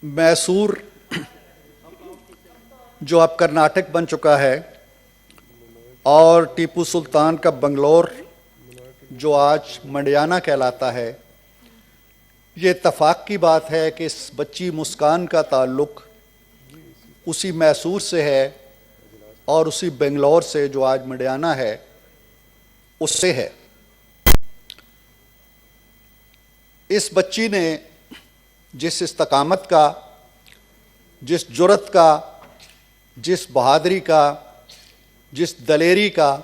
मैसूर जो अब कर्नाटक बन चुका है और टीपू सुल्तान का बंगलौर जो आज मंडियाना कहलाता है, ये इत्तफाक की बात है कि इस बच्ची मुस्कान का ताल्लुक़ उसी मैसूर से है और उसी बेंगलौर से जो आज मंडियाना है उससे है। इस बच्ची ने जिस इस्तकामत का, जिस जुर्रत का, जिस बहादरी का, जिस दलेरी का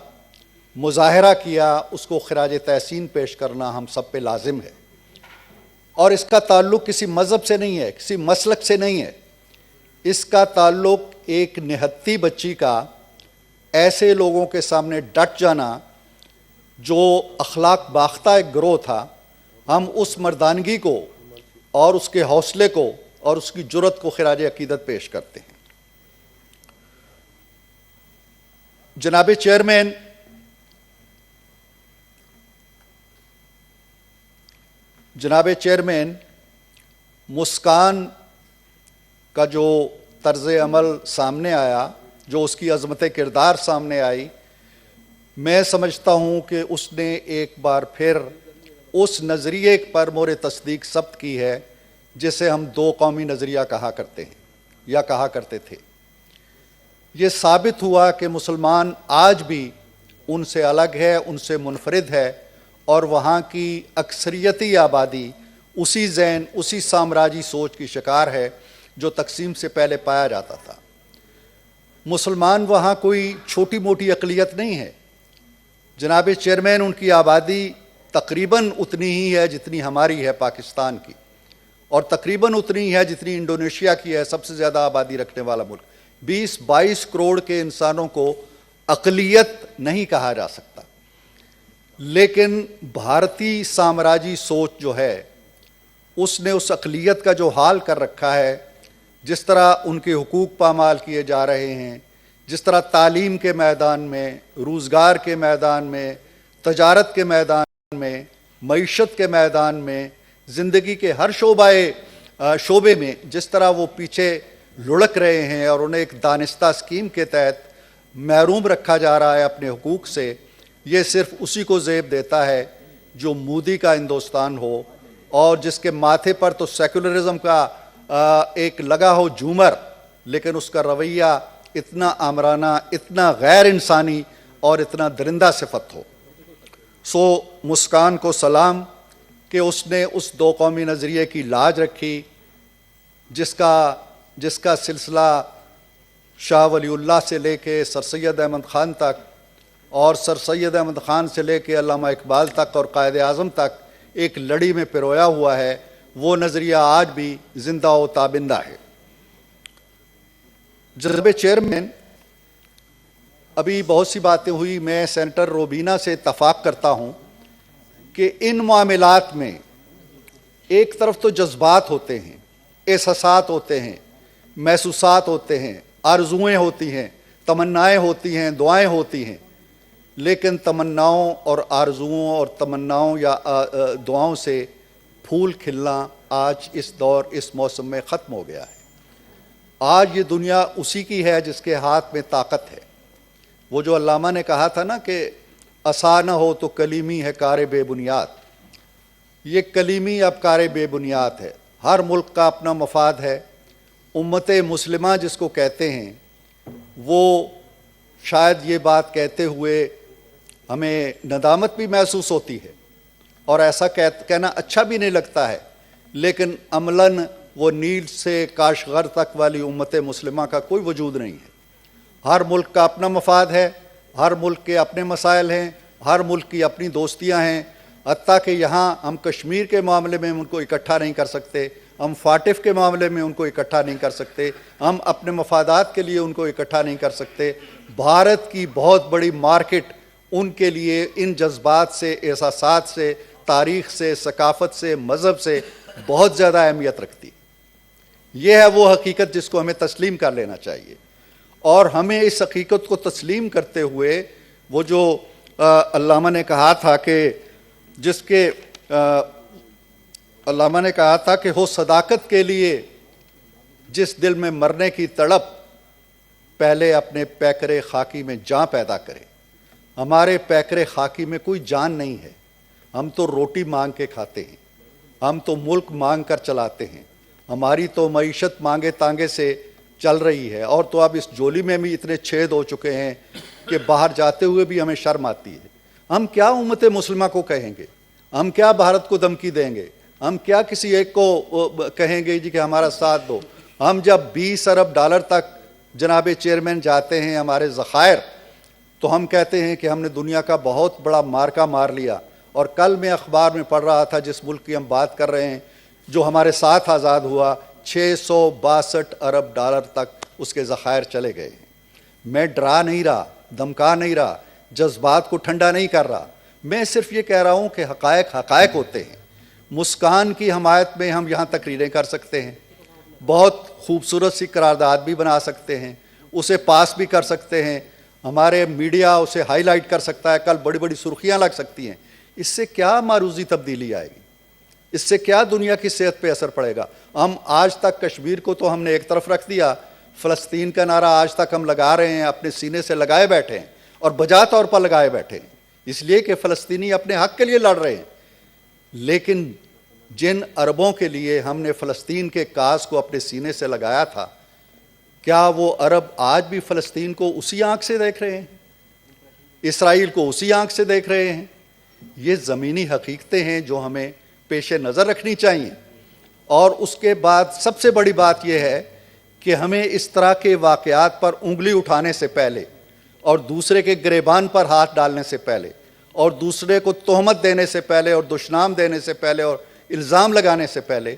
मुज़ाहरा किया, उसको खिराज तहसीन पेश करना हम सब पे लाजिम है। और इसका ताल्लुक़ किसी मज़हब से नहीं है, किसी मसलक से नहीं है। इसका ताल्लुक़ एक निहत्ती बच्ची का ऐसे लोगों के सामने डट जाना जो अखलाक बाख्ता एक गिरोह था, हम उस मर्दानगी को और उसके हौसले को और उसकी जुर्रत को खिराज अकीदत पेश करते हैं। जनाब चेयरमैन, मुस्कान का जो तर्ज़ अमल सामने आया, जो उसकी अज़मत किरदार सामने आई, मैं समझता हूँ कि उसने एक बार फिर उस नज़रिए पर मोरे तस्दीक सब्त की है जिसे हम दो कौमी नज़रिया कहा करते हैं या कहा करते थे। ये साबित हुआ कि मुसलमान आज भी उनसे अलग है, उनसे मुनफरिद है और वहाँ की अक्सरियती आबादी उसी ज़हन, उसी साम्राज्यी सोच की शिकार है जो तकसीम से पहले पाया जाता था। मुसलमान वहाँ कोई छोटी मोटी अक़लियत नहीं है। जनाब चेयरमैन, उनकी आबादी तकरीबन उतनी ही है जितनी हमारी है पाकिस्तान की, और तकरीबन उतनी ही है जितनी इंडोनेशिया की है, सबसे ज़्यादा आबादी रखने वाला मुल्क। 20-22 करोड़ के इंसानों को अक़लियत नहीं कहा जा सकता, लेकिन भारतीय साम्राज्यी सोच जो है उसने उस अक़लियत का जो हाल कर रखा है, जिस तरह उनके हुकूक पामाल किए जा रहे हैं, जिस तरह तालीम के मैदान में, रोज़गार के मैदान में, तजारत के मैदान में, मईशत के मैदान में, ज़िंदगी के हर शोबे में जिस तरह वो पीछे लुढ़क रहे हैं और उन्हें एक दानिस्ता स्कीम के तहत महरूम रखा जा रहा है अपने हुकूक से, ये सिर्फ उसी को ज़ेब देता है जो मोदी का हिंदुस्तान हो और जिसके माथे पर तो सेकुलरिज़म का एक लगा हो झूमर, लेकिन उसका रवैया इतना आमराना, इतना गैर इंसानी और इतना दरिंदा सिफत हो। सो मुस्कान को सलाम कि उसने उस दो कौमी नज़रिए की लाज रखी जिसका सिलसिला शाह वलीउल्लाह से लेके सर सैयद अहमद ख़ान तक और सर सैयद अहमद ख़ान से लेके अल्लामा इकबाल तक और कायद आज़म तक एक लड़ी में पिरोया हुआ है। वो नज़रिया आज भी ज़िंदा व ताबिंदा है। जनाब चेयरमैन, अभी बहुत सी बातें हुई। मैं सेनेटर रोबीना से इत्तफाक करता हूँ कि इन मामलात में एक तरफ तो जज्बात होते हैं, एहसासात होते हैं, महसूसात होते हैं, आरज़ुएँ होती हैं, तमन्नाएँ होती हैं, दुआएँ होती हैं, लेकिन तमन्नाओं और आरज़ुओं और तमन्नाओं या दुआओं से फूल खिलना आज इस दौर, इस मौसम में ख़त्म हो गया है। आज ये दुनिया उसी की है जिसके हाथ में ताकत है। वो जो अल्लामा ने कहा था ना कि असा न हो तो कलीमी है कार बेबुनियाद, ये कलीमी अब कार बेबुनियाद है। हर मुल्क का अपना मफाद है। उम्मत मुस्लिमा जिसको कहते हैं, वो शायद ये बात कहते हुए हमें नदामत भी महसूस होती है और ऐसा कहना अच्छा भी नहीं लगता है, लेकिन अमलन वो नील से काशगर तक वाली उम्मत मुस्लिमा का कोई वजूद नहीं है। हर मुल्क का अपना मफाद है, हर मुल्क के अपने मसाइल हैं, हर मुल्क की अपनी दोस्तियां हैं। हत्ता कि यहाँ हम कश्मीर के मामले में उनको इकट्ठा नहीं कर सकते, हम फाटिफ के मामले में उनको इकट्ठा नहीं कर सकते, हम अपने मफादात के लिए उनको इकट्ठा नहीं कर सकते। भारत की बहुत बड़ी मार्केट उनके लिए इन जज्बात से, एहसासात से, तारीख़ से, सकाफ़त से, मज़हब से बहुत ज़्यादा अहमियत रखती। ये है वो हकीकत जिसको हमें तस्लीम कर लेना चाहिए। और हमें इस हकीकत को तस्लीम करते हुए वो जो अल्लामा ने कहा था कि जिसके अल्लामा ने कहा था कि हो सदाकत के लिए جس دل میں مرنے کی تڑپ پہلے اپنے پیکرے خاکی میں جان پیدا کرے۔ ہمارے پیکرے خاکی میں کوئی جان نہیں ہے، ہم تو روٹی مانگ کے کھاتے ہیں، ہم تو ملک مانگ کر چلاتے ہیں، ہماری تو معیشت مانگے تانگے سے چل رہی ہے، اور تو اب اس جولی میں بھی اتنے چھید ہو چکے ہیں کہ باہر جاتے ہوئے بھی ہمیں شرم آتی ہے۔ ہم کیا امت مسلمہ کو کہیں گے؟ ہم کیا بھارت کو دھمکی دیں گے؟ ہم کیا کسی ایک کو کہیں گے جی کہ ہمارا ساتھ دو؟ ہم جب 20 ارب ڈالر تک جناب چیئرمین جاتے ہیں ہمارے ذخائر، تو ہم کہتے ہیں کہ ہم نے دنیا کا بہت بڑا مارکا مار لیا۔ اور کل میں اخبار میں پڑھ رہا تھا، جس ملک کی ہم بات کر رہے ہیں، جو ہمارے ساتھ آزاد ہوا، 662 ارب ڈالر تک اس کے ذخائر چلے گئے ہیں۔ میں ڈرا نہیں رہا، دھمکا نہیں رہا، جذبات کو ٹھنڈا نہیں کر رہا، میں صرف یہ کہہ رہا ہوں کہ حقائق حقائق ہوتے ہیں۔ مسکان کی حمایت میں ہم یہاں تقریریں کر سکتے ہیں، بہت خوبصورت سی قرارداد بھی بنا سکتے ہیں، اسے پاس بھی کر سکتے ہیں، ہمارے میڈیا اسے ہائی لائٹ کر سکتا ہے، کل بڑی بڑی سرخیاں لگ سکتی ہیں۔ اس سے کیا معروضی تبدیلی آئے گی؟ اس سے کیا دنیا کی صحت پہ اثر پڑے گا؟ ہم آج تک کشمیر کو تو ہم نے ایک طرف رکھ دیا، فلسطین کا نعرہ آج تک ہم لگا رہے ہیں، اپنے سینے سے لگائے بیٹھے ہیں، اور بجا طور پر لگائے بیٹھے ہیں، اس لیے کہ فلسطینی اپنے حق کے لیے لڑ رہے ہیں۔ لیکن جن عربوں کے لیے ہم نے فلسطین کے کاز کو اپنے سینے سے لگایا تھا، کیا وہ عرب آج بھی فلسطین کو اسی آنکھ سے دیکھ رہے ہیں؟ اسرائیل کو اسی آنکھ سے دیکھ رہے ہیں؟ یہ زمینی حقیقتیں ہیں جو ہمیں پیش نظر رکھنی چاہیے۔ اور اس کے بعد سب سے بڑی بات یہ ہے کہ ہمیں اس طرح کے واقعات پر انگلی اٹھانے سے پہلے، اور دوسرے کے گریبان پر ہاتھ ڈالنے سے پہلے، اور دوسرے کو تہمت دینے سے پہلے، اور دشنام دینے سے پہلے، اور الزام لگانے سے پہلے،